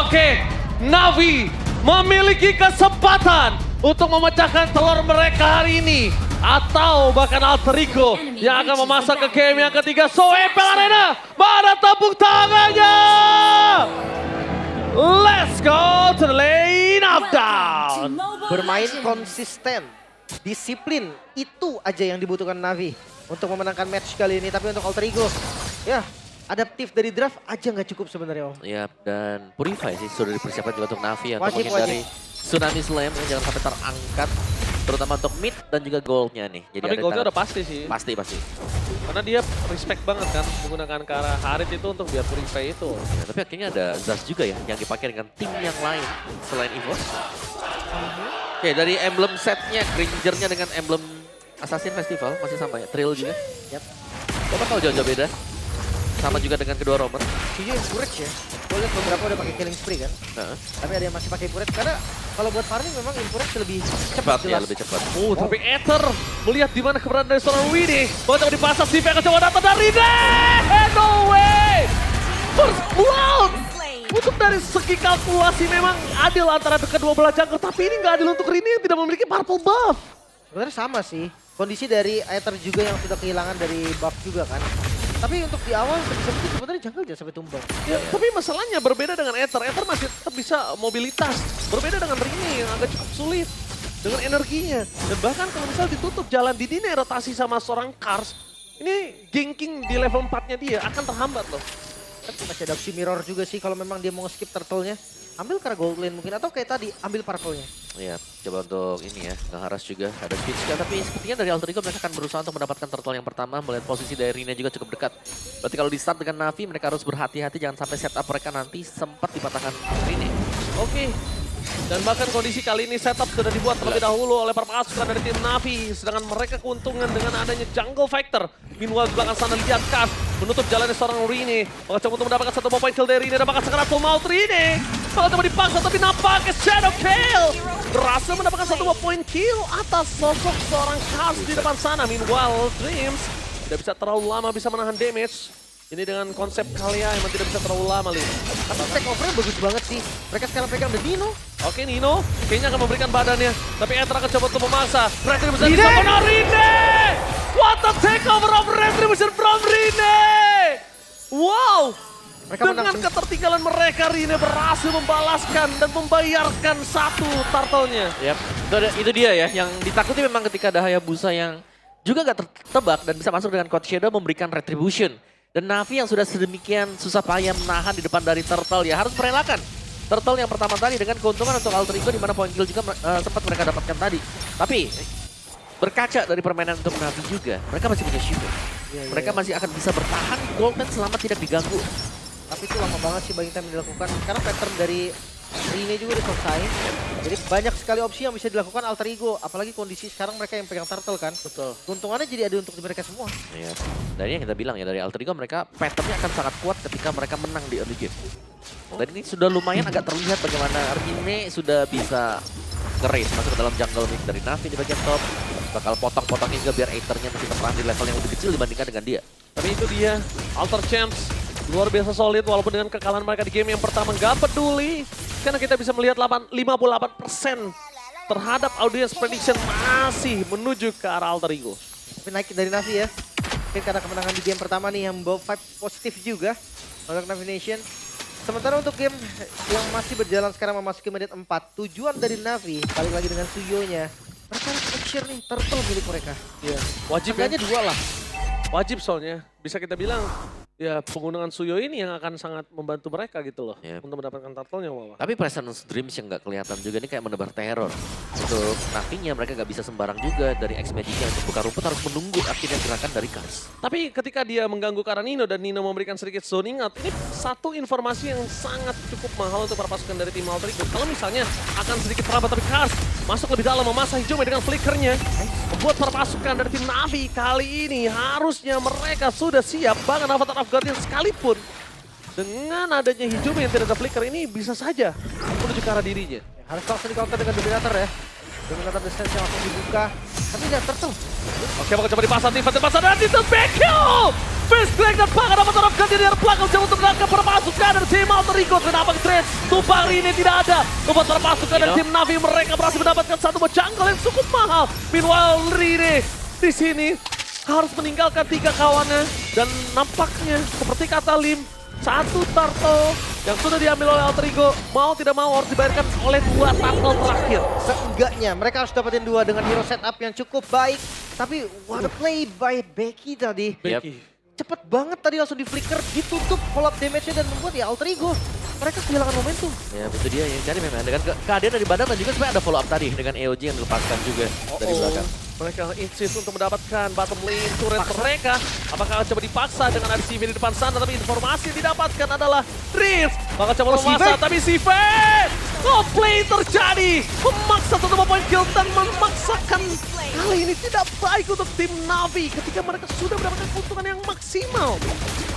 Oke, Navi memiliki kesempatan untuk memecahkan telur mereka hari ini. Atau bahkan Alter Ego yang akan memasak ke game yang ketiga. So Epel Arena, mana tepuk tangannya? Let's go to the lane of down. Bermain konsisten, disiplin, itu aja yang dibutuhkan Navi untuk memenangkan match kali ini. Tapi untuk Alter Ego, ya adaptif dari draft aja nggak cukup sebenarnya Om. Iya, dan Purify sih sudah dipersiapkan juga untuk Navi yang Wajib, menghindari Tsunami Slam yang jangan sampai terangkat. Terutama untuk mid dan juga goldnya nih. Jadi Tapi ada goalnya tangan- udah pasti sih. Pasti. Karena dia respect banget kan menggunakan ke arah Harit itu untuk biar purify itu. Ya, tapi akhirnya ada Zaz juga ya yang dipakai dengan tim yang lain selain EVOS. Oke, dari emblem setnya, Grangernya dengan emblem Assassin Festival masih sama ya, Trill juga. Yap. Coba kalau jauh-jauh beda. Sama juga dengan kedua romer. Tujuh encourage ya. Gue lihat beberapa udah pakai killing spree kan. Heeh. Tapi ada yang masih pakai encourage karena kalau buat farming memang encourage lebih cepat Cepat ya, jelas. lebih cepat. Oh, tapi Ether melihat di mana keberadaan dari seorang Winnie. Bakal dipasang Steve akan coba datang dari no way! First blood! Untuk dari segi kalkulasi memang adil antara kedua belah jungle. Tapi ini nggak adil untuk Rini yang tidak memiliki purple buff. Sebenarnya sama sih. Kondisi dari Aether juga yang sudah kehilangan dari buff juga kan. Tapi untuk di awal sebisa mungkin sebenarnya jungle jangan sampai tumbang. Ya, tapi masalahnya berbeda dengan Ether. Ether masih tetap bisa mobilitas. Berbeda dengan Rini yang agak cukup sulit dengan energinya. Dan bahkan kalau misal ditutup jalan di dini rotasi sama seorang Kars, ini ganking di level 4-nya dia akan terhambat loh. Tapi masih ada opsi mirror juga sih kalau memang dia mau skip turtle-nya. Ambil ke arah gold lane mungkin atau kayak tadi ambil purple-nya. Iya, coba untuk ini ya, ngeharas juga. Ada switch kan, tapi sepertinya dari Alter Ego mereka akan berusaha untuk mendapatkan turtle yang pertama. Melihat posisi dari Rina juga cukup dekat. Berarti kalau di start dengan Navi, mereka harus berhati-hati jangan sampai setup mereka nanti sempat dipatahkan Rina. Oke. Dan bahkan kondisi kali ini setup sudah dibuat terlebih dahulu oleh para pasukan dari tim Navi. Sedangkan mereka keuntungan dengan adanya jungle factor. Meanwhile di belakang sana lihat Kas menutup jalannya seorang Rini. Bakal coba untuk mendapatkan satu point kill dari Rini. Dan bakal segera full mount Rini. Bakal coba dipaksa tapi nampaknya shadow kill. Berhasil mendapatkan satu point kill atas sosok seorang Kas di depan sana. Meanwhile Dreams tidak bisa terlalu lama bisa menahan damage. Ini dengan konsep Kalia emang tidak bisa terlalu lama, Lin. Tapi take over-nya bagus banget sih. Mereka sekarang pegang The Dino. Oke, Nino kayaknya akan memberikan badannya. Tapi Ether akan coba untuk memaksa. Retribution bisa benar Rine! What a takeover of Retribution from Rine! Wow! Mereka Dengan menang. ketertinggalan mereka, Rine berhasil membalaskan dan membayarkan satu turtle-nya. Yap, itu dia ya, yang ditakuti memang ketika ada Hayabusa yang juga gak tertebak dan bisa masuk dengan Code Shadow memberikan Retribution. Dan Navi yang sudah sedemikian susah payah menahan di depan dari Turtle ya harus merelakan. Turtle yang pertama tadi dengan keuntungan untuk Alter Ego di mana point kill juga sempat mereka dapatkan tadi. Tapi berkaca dari permainan untuk Navi juga, mereka masih punya shield. Mereka masih akan bisa bertahan Goldman selama tidak diganggu. Tapi itu lama banget sih bagi time yang dilakukan. Karena pattern dari Rine juga udah selesai. Jadi banyak sekali opsi yang bisa dilakukan Alter Ego. Apalagi kondisi sekarang mereka yang pegang turtle kan. Betul. Keuntungannya jadi ada untuk mereka semua. Iya. Dari yang kita bilang ya, dari Alter Ego mereka patternnya akan sangat kuat ketika mereka menang di early game. Dan ini sudah lumayan agak terlihat bagaimana Rine sudah bisa nge-race masuk ke dalam jungle mid dari Navi di bagian top. Bakal potong-potongin juga biar Aethernya masih bertahan di level yang lebih kecil dibandingkan dengan dia. Tapi itu dia, Alter Champs. Luar biasa solid walaupun dengan kekalahan mereka di game yang pertama nggak peduli. Karena kita bisa melihat 58% terhadap audience prediction masih menuju ke arah Alter Ego. Tapi naik dari Navi ya. Mungkin karena kemenangan di game pertama nih yang membawa vibe positif juga untuk Navi Nation. Sementara untuk game yang masih berjalan sekarang memasuki menit 4. Tujuan dari Navi, balik lagi dengan Suyo-nya. Mereka harus make-sure nih, turtle milik mereka. Iya, wajib ya. Harganya 2 lah. Wajib soalnya. Bisa kita bilang ya penggunaan Suyo ini yang akan sangat membantu mereka gitu loh. Yep. Untuk mendapatkan turtle-nya Wawa. Tapi Presence Dreams yang nggak kelihatan juga ini kayak menebar teror. Untuk Navinya mereka nggak bisa sembarang juga dari X-Magicnya untuk buka rumput harus menunggu akhirnya gerakan dari Kars. Tapi ketika dia mengganggu ke arah Nino dan Nino memberikan sedikit zoning out, ini satu informasi yang sangat cukup mahal untuk para pasukan dari tim Alter Ego. Kalau misalnya akan sedikit terlambat tapi Kars masuk lebih dalam memasang hijaunya dengan flickernya. Membuat para pasukan dari tim Navi kali ini harusnya mereka sudah siap. Bahkan Avatar of Guardian sekalipun dengan adanya hijaunya yang tidak ada flicker ini bisa saja menuju ke arah dirinya. Harus langsung di counter dengan Dominator ya. Dominator distance yang langsung dibuka. Tapi lihat turtle. Oke, bakal coba dipasang, Tifa dipasang dan itu back kill! Fist Crack dan Baka dapat terapkan di daerah belakang jauh untuk menangkap perpasukan dari tim Alter Ego. Kenapa trade? Tumpang ini tidak ada. Membuat perpasukan dari tim Navi mereka berhasil mendapatkan satu buah jungle yang cukup mahal. Meanwhile Rine di sini harus meninggalkan 3 kawannya dan nampaknya seperti kata Lim, satu turtle yang sudah diambil oleh Alter Ego mau tidak mau harus dibayarkan oleh 2 turtle terakhir. Seenggaknya mereka harus dapetin 2 dengan hero setup yang cukup baik. Tapi what a play by Becky tadi. Becky. Cepet banget tadi langsung di flicker, ditutup follow up damage-nya dan membuat ya Alter Ego. Mereka kehilangan momentum. Ya betul dia yang jadi memang dengan kehadiran dari badan dan juga sebenarnya ada follow up tadi dengan EOG yang dilepaskan juga dari belakang. Mereka insist untuk mendapatkan bottom lane turret mereka. Apakah coba dipaksa dengan ada CV di depan sana, tapi informasi yang didapatkan adalah Rift. Bakal coba memaksa, tapi CV outplay terjadi. Memaksa satu poin kill dan memaksakan kali ini tidak baik untuk tim Navi ketika mereka sudah mendapatkan keuntungan yang maksimal.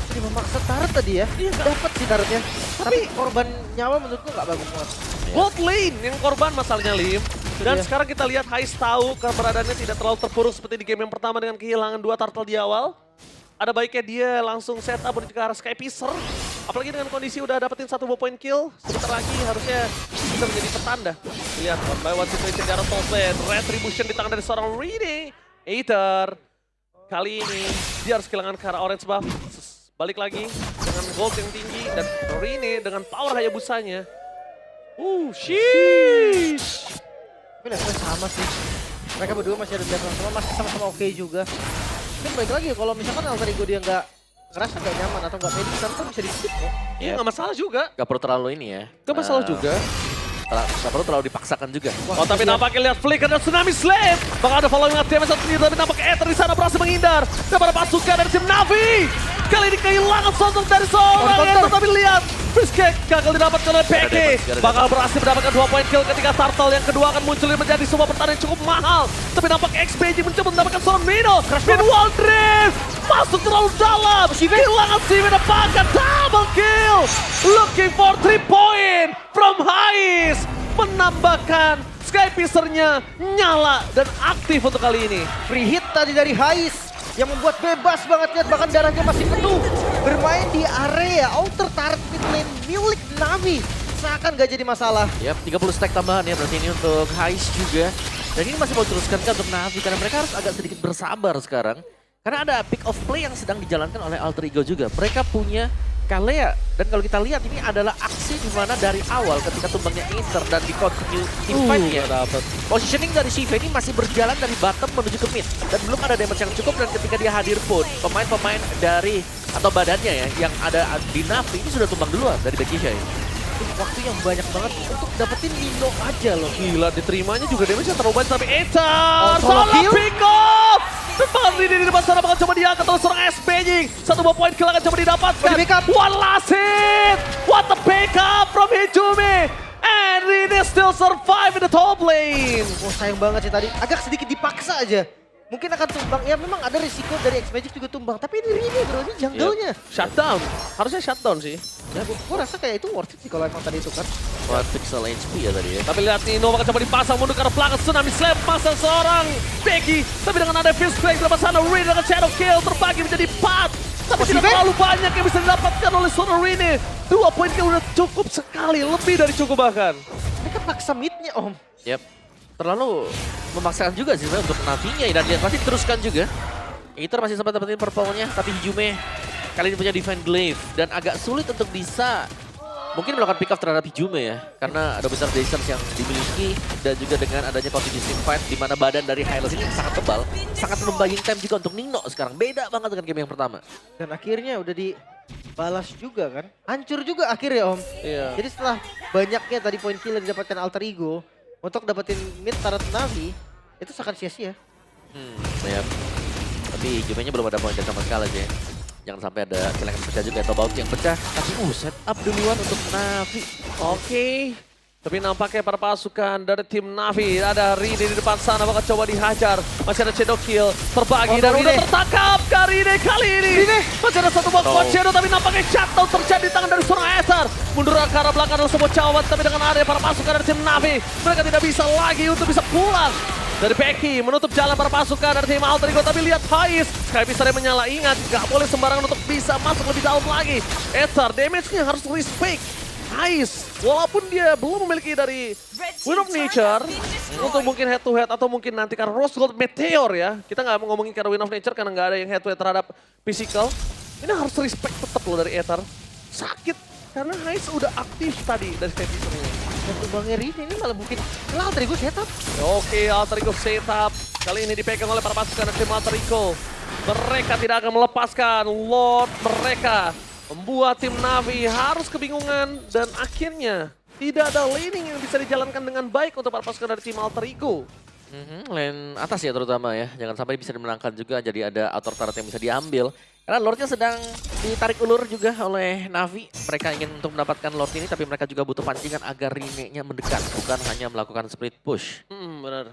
Jadi memaksa turret tadi ya. Iya, Dapat sih turretnya. Tapi korban nyawa menurutku nggak bagus banget. Bot lane yang korban masalahnya Lim. Dan Iya. sekarang kita lihat Hais tahu keberadaannya tidak terlalu terpuruk seperti di game yang pertama dengan kehilangan 2 turtle di awal. Ada baiknya dia langsung set up menuju ke arah Skypicer. Apalagi dengan kondisi udah dapetin 1 point kill. Sebentar lagi harusnya bisa menjadi petanda. Lihat one by one situation di arah top lane. Retribution di tangan dari seorang Rene. Aether. Kali ini dia harus kehilangan ke arah orange buff. Balik lagi dengan gold yang tinggi. Dan Rene dengan power Hayabusanya. Sheesh. Tapi levelnya sama sih. Mereka berdua masih ada level sama, masih sama-sama oke juga. Mungkin balik lagi kalau misalkan Alter Ego dia nggak ngerasa nggak nyaman atau nggak pede, kan bisa di skip kok. Iya nggak masalah juga. Gak perlu terlalu ini ya. Gak masalah juga. Gak perlu terlalu dipaksakan juga. Oh tapi nampaknya lihat Flicker dan Tsunami Slave. Bakal ada following damage satu sendiri, tapi nampaknya Aether di sana berhasil menghindar. Daripada pasukan dari tim Navi. Kali ini kehilangan sosok dari seorang Aether, tapi lihat. Fiskek gagal didapatkan oleh Becky. Bakal berhasil mendapatkan 2 point kill ketika Turtle yang kedua akan muncul menjadi sebuah pertahanan yang cukup mahal. Tapi nampak XBG mencoba mendapatkan seorang Mino. Meanwhile Drift masuk terlalu dalam. Kehilangan CV dapatkan double kill. Looking for 3 point from Hais. Menambahkan Skypicer-nya nyala dan aktif untuk kali ini. Free hit tadi dari Hais yang membuat bebas banget, lihat bahkan darahnya masih penuh. Bermain di area outer turret mid lane milik Navi. Seakan gak jadi masalah. Yap, 30 stack tambahan ya berarti ini untuk Hais juga. Dan ini masih mau teruskan kan untuk Navi karena mereka harus agak sedikit bersabar sekarang. Karena ada pick of play yang sedang dijalankan oleh Alter Ego juga. Mereka punya Kalea. Dan kalau kita lihat ini adalah aksi di mana dari awal ketika tumbangnya Aether dan di continue team fight-nya. Positioning dari Shiva ini masih berjalan dari bottom menuju ke mid. Dan belum ada damage yang cukup dan ketika dia hadir pun pemain-pemain dari atau badannya ya yang ada di Navi ini sudah tumbang duluan dari Bekisha ya. Waktu yang banyak banget untuk dapetin Nino aja loh. Gila diterimanya juga damage yang terlalu banyak tapi Aether solo salah kill. pick off. Dan bahkan ini di depan sana bakal coba diangkat oleh seorang SPJ. 1 point kill akan coba didapatkan. One last hit. What the backup from Hijumi. And Rene still survive in the top lane. Oh sayang banget sih tadi, agak sedikit dipaksa aja. Mungkin akan tumbang, ya memang ada risiko dari X-Magic juga tumbang. Tapi ini Rene bro, ini jungle-nya. Shutdown. Harusnya shutdown sih. Ya gua rasa kayak itu worth it sih kalau emang tadi itu kan. Buat pixel HP ya tadi ya. Tapi lihat Nino bakal coba dipasang mundur ke arah belakang. Tsunami Slap pasang seorang Becky. Tapi dengan ada Fist Break di depan sana, Rene dengan Shadow Kill terbagi menjadi 4. Tapi tidak terlalu banyak yang bisa didapatkan oleh seorang Rene. 2 point kill udah cukup sekali, lebih dari cukup bahkan. Mereka paksa mid-nya om. Yap. Terlalu memaksakan juga sih sebenarnya untuk Navi-nya dan lihat pasti teruskan juga. Aether masih sempat dapetin purple-nya tapi Hijumi kali ini punya Divine Glaive dan agak sulit untuk bisa mungkin melakukan pick off terhadap Hijumi ya. Karena ada besar distance yang dimiliki dan juga dengan adanya continuous team fight di mana badan dari Hylos ini sangat tebal. Sangat membuying time juga untuk Nino sekarang. Beda banget dengan game yang pertama. Dan akhirnya udah dibalas juga kan. Hancur juga akhirnya om. Iya. Jadi setelah banyaknya tadi poin kill yang didapatkan Alter Ego untuk dapetin mid turret Navi, itu sangat sia-sia. Ya. Tapi Hijumi-nya belum ada poin sama sekali aja ya. Jangan sampai ada celengan pecah juga atau bounce yang pecah. Tapi set up duluan untuk Navi. Oke. Tapi nampaknya para pasukan dari tim Navi ada Rene di depan sana bakal coba dihajar. Masih ada Shadow Kill terbagi dan udah tertangkap Rene kali ini. Masih ada satu buah kuat Shadow tapi nampaknya shutdown terjadi di tangan dari seorang Aether. Mundur ke arah belakang adalah sebuah cawan tapi dengan area para pasukan dari tim Navi mereka tidak bisa lagi untuk bisa pulang. dari Becky menutup jalan para pasukan dari tim Alter Ego, tapi lihat Hais. Sky Pisar menyala, ingat gak boleh sembarangan untuk bisa masuk lebih dalam lagi. Ether damage-nya harus respect. Hais, walaupun dia belum memiliki dari Wind of Nature, untuk mungkin head to head atau mungkin nanti karena Rose Gold Meteor ya. Kita nggak mau ngomongin karena Wind of Nature karena nggak ada yang head to head terhadap physical. Ini harus respect tetap loh dari Ether. Sakit karena Hais udah aktif tadi dari Sky Pisar-nya. Untuk Bang Eri ini malah mungkin Alter Ego setup. Oke, Alter Ego setup. Kali ini dipegang oleh para pasukan dari tim Alter Ego. Mereka tidak akan melepaskan Lord mereka. Membuat tim Na'Vi harus kebingungan dan akhirnya tidak ada laning yang bisa dijalankan dengan baik untuk para pasukan dari tim Alter Ego. Lane atas ya terutama ya. Jangan sampai bisa dimenangkan juga, jadi ada outer turret yang bisa diambil. Karena Lordnya sedang ditarik ulur juga oleh Na'Vi. Mereka ingin untuk mendapatkan Lord ini, tapi mereka juga butuh pancingan agar Rene-nya mendekat. Bukan hanya melakukan split push. Benar.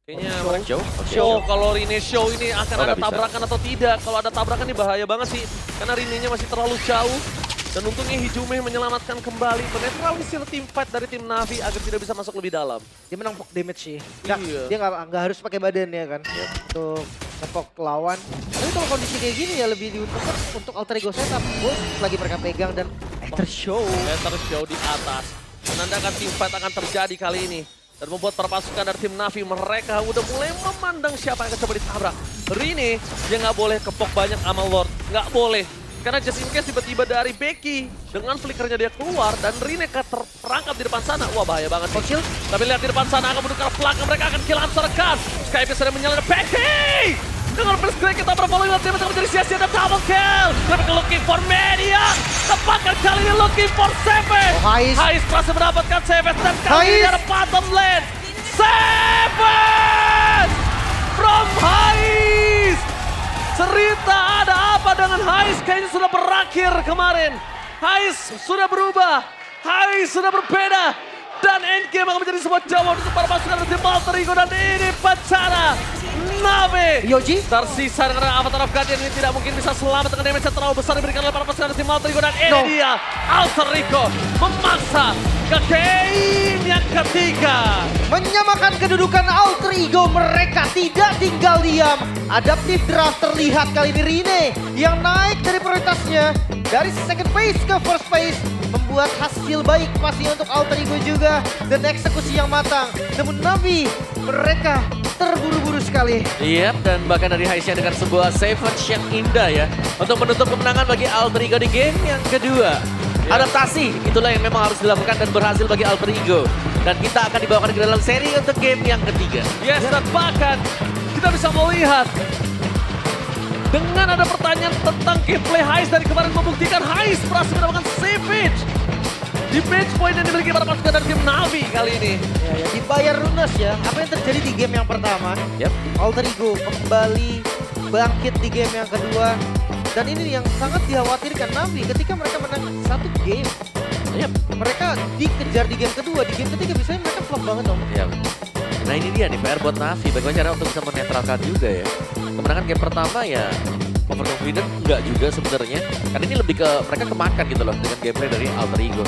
Kayaknya Show. kalau Rene show ini akan ada nggak bisa. tabrakan atau tidak. Kalau ada tabrakan ini bahaya banget sih. Karena Rene-nya masih terlalu jauh. Dan untungnya Hijume menyelamatkan kembali. Menetralisir tim fight dari tim Na'Vi agar tidak bisa masuk lebih dalam. Dia menang pok damage sih. Iya. Dia nggak harus pakai badan ya kan untuk ngepok lawan. Tapi kalau kondisi kayak gini ya lebih diuntungkan untuk Alter Ego setup. Lagi mereka pegang dan Ether Show. Ether Show di atas. Menandakan tim fight akan terjadi kali ini. Dan membuat para pasukan dari tim Na'Vi mereka udah mulai memandang siapa yang akan coba ditabrak. Rene, dia nggak boleh kepok banyak sama Lord. Nggak boleh. Karena just in case tiba-tiba dari Becky dengan flickernya dia keluar dan Rene terperangkap di depan sana. Wah bahaya banget sih. Tapi lihat di depan sana akan menuju ke belakang, mereka akan kill serkan. Skype sedang menyalahkan Becky. Dengan first grade kita berfollowing lewat tim menjadi sia-sia dan double kill. Mereka looking for media. Tepatkan kali ini looking for Seven. Hais berhasil mendapatkan Seven dan kali ini ada bottom lane. Seven from Hais. Cerita ada apa dengan Hais kayaknya sudah berakhir kemarin. Hais sudah berubah. Hais sudah berbeda. Dan endgame akan menjadi sebuah jawaban untuk para pasukan dari tim Alter Ego. Dan ini bencana Na'Vi. Yoji Tersisa dengan Avatar of Guardian ini tidak mungkin bisa selamat dengan damage yang terlalu besar diberikan oleh para pasukan dari tim Alter Ego. Dan ini dia Alter Ego memaksa ke game yang ketiga. menyamakan kedudukan Alter Ego, mereka tidak tinggal diam. Adaptive draft terlihat kali ini Rene yang naik dari prioritasnya dari second phase ke first phase, membuat hasil baik pastinya untuk Alter Ego juga dan eksekusi yang matang. Namun Na'Vi mereka terburu-buru sekali. Iya, dan bahkan dari Haisnya dengan sebuah savage yang indah ya. Untuk menutup kemenangan bagi Alter Ego di game yang kedua. Adaptasi, itulah yang memang harus dilakukan dan berhasil bagi Alter Ego. Dan kita akan dibawakan ke dalam seri untuk game yang ketiga. Yes, dan bahkan kita bisa melihat dengan ada pertanyaan tentang gameplay Hais dari kemarin membuktikan Hais berhasil mendapatkan savage di match point yang dimiliki para pasukan dari tim Na'Vi kali ini. Ya, dibayar lunas ya. Apa yang terjadi di game yang pertama? Alter Ego kembali bangkit di game yang kedua. Dan ini yang sangat dikhawatirkan Na'Vi ketika mereka menang satu game. Mereka dikejar di game kedua, di game ketiga biasanya mereka flop banget dong. Nah ini dia nih PR buat Na'Vi, bagaimana cara untuk bisa menetralkan juga ya. Kemenangan game pertama ya overconfident enggak juga sebenarnya. Karena ini lebih ke mereka kemakan gitu loh dengan gameplay dari Alter Ego.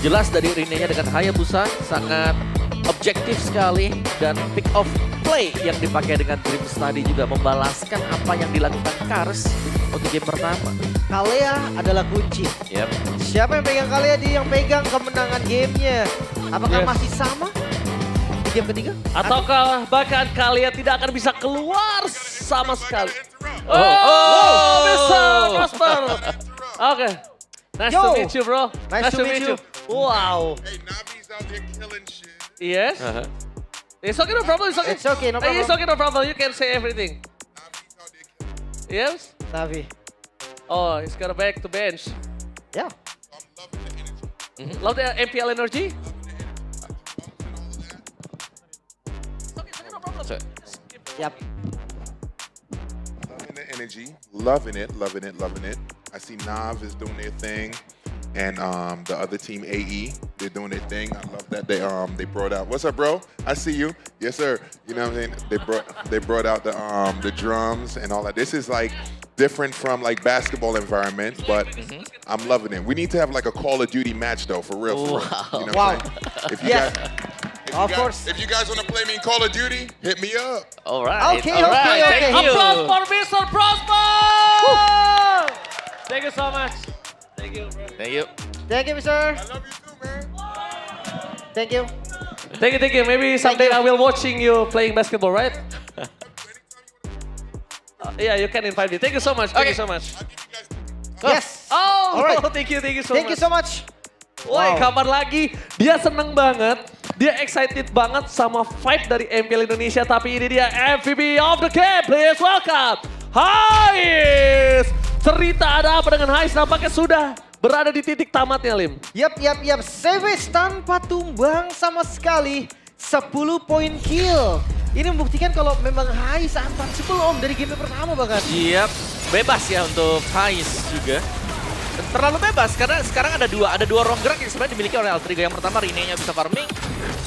Jelas dari Rene-nya dengan Hayabusa sangat objektif sekali dan pick off play yang dipakai dengan Dream Study juga membalaskan apa yang dilakukan Kars untuk game pertama. Kalea adalah kunci. Siapa yang pegang Kalea, dia yang pegang kemenangan gamenya. Apakah masih sama di game ketiga? Ataukah bahkan kalian tidak akan bisa keluar sama sekali. Bisa Prosper. Oke. Nice to meet you, bro. Nice to meet you. Wow. Hey, Navi's out here killing shit. Yes. It's okay, no problem. It's okay. It's okay, no problem. It's okay, no problem. You can say everything. Navi's out there killing Yes. Na'Vi. Oh, he's got a back to bench. Ya. I'm loving the energy. Love the MPL energy. Yap. Loving the energy. Loving it, loving it, loving it. I see Nav is doing their thing. And the other team, AE, they're doing their thing. I love that they brought out. What's up, bro? I see you. Yes, sir. You know what I'm saying? They brought out the drums and all that. This is like different from like basketball environment, but I'm loving it. We need to have like a Call of Duty match though, for real. For real. You know what I'm saying? If you Yes. Of course. If you guys want to play me in Call of Duty, hit me up. Alright, Okay, alright, okay, thank okay. you. Applause for Mr. Prosper! Thank you so much. Thank you, bro. Thank you. Thank you, Mister. I love you too, man. Thank you. Thank you. Maybe someday I will watching you playing basketball, right? Yeah, you can invite me. Thank you so much. Thank you so much. Yes. Oh, Alright. thank you so Thank much. you so much. Woi, Wow. kapan lagi? Dia seneng banget, dia excited banget sama fight dari MPL Indonesia. Tapi ini dia MVP of the game. Please welcome Hais. Cerita ada apa dengan Hais? Nampaknya sudah berada di titik tamatnya, Lim. Yap. Savage tanpa tumbang sama sekali. 10 poin kill. Ini membuktikan kalau memang Hais untouchable om dari game pertama bahkan. Yep, bebas ya untuk Hais juga. Terlalu bebas karena sekarang ada dua ruang gerak yang sebenarnya dimiliki oleh Altrigo. Yang pertama Rene-nya bisa farming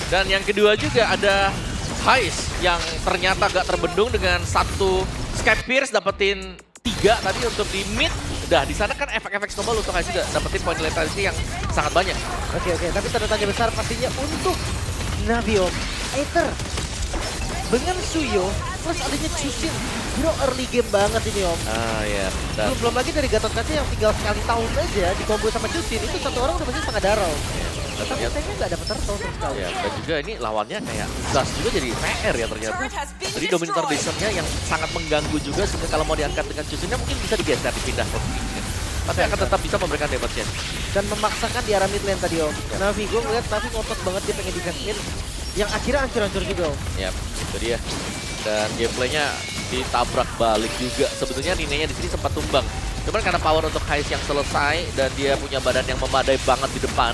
dan yang kedua juga ada Hais yang ternyata gak terbendung dengan satu Sky Pierce dapetin 3 tadi untuk di mid. Udah di sana kan efek-efek snowball untuk Hais juga dapetin poin lethality yang sangat banyak. Oke, tapi tanda tanya besar pastinya untuk Navi om. Aether dengan Suyo plus adanya Chusin. Bro early game banget ini om. Ah ya. Dan Belum lagi dari Gatot Kaca yang tinggal sekali tahun aja di combo sama Chusin. Itu satu orang udah pasti setengah darah. Tapi ternyata tanknya nggak dapet turtle sama sekali. ya, dan juga ini lawannya kayak Zas juga jadi PR ya ternyata. Jadi Dominator Descent-nya yang sangat mengganggu juga sehingga kalau mau diangkat dengan Chusin-nya mungkin bisa digeser dipindah posisinya. Tapi akan tetap bisa memberikan damage-nya. Dan memaksakan di arah mid lane tadi om. Navi, gue ngeliat Navi ngotot banget dia pengen defense mid. Yang akhirnya hancur-hancur juga om. Yap, itu dia. Dan gameplaynya ditabrak balik juga. Sebetulnya Nine-nya di sini sempat tumbang. Cuman karena power untuk Hais yang selesai dan dia punya badan yang memadai banget di depan.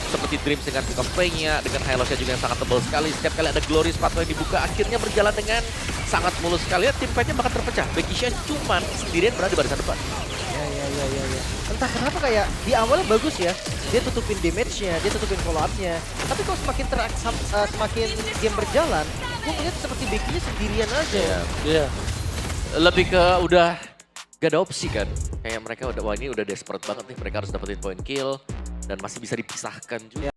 Seperti Dreams dengan pick up play-nya, dengan Hylos-nya juga yang sangat tebal sekali. Setiap kali ada Glory sepatu yang dibuka, akhirnya berjalan dengan sangat mulus sekali. Tim fight-nya bahkan terpecah. Bekisha cuman sendirian berada di barisan depan. Ya. Entah kenapa kayak di awalnya bagus ya. Dia tutupin damage-nya, dia tutupin follow-up-nya. Tapi kalau semakin game berjalan, gue ngeliat seperti Becky-nya sendirian aja. Iya. Lebih ke udah gak ada opsi kan. Kayak mereka udah, wah ini udah desperate banget nih. Mereka harus dapetin point kill dan masih bisa dipisahkan juga.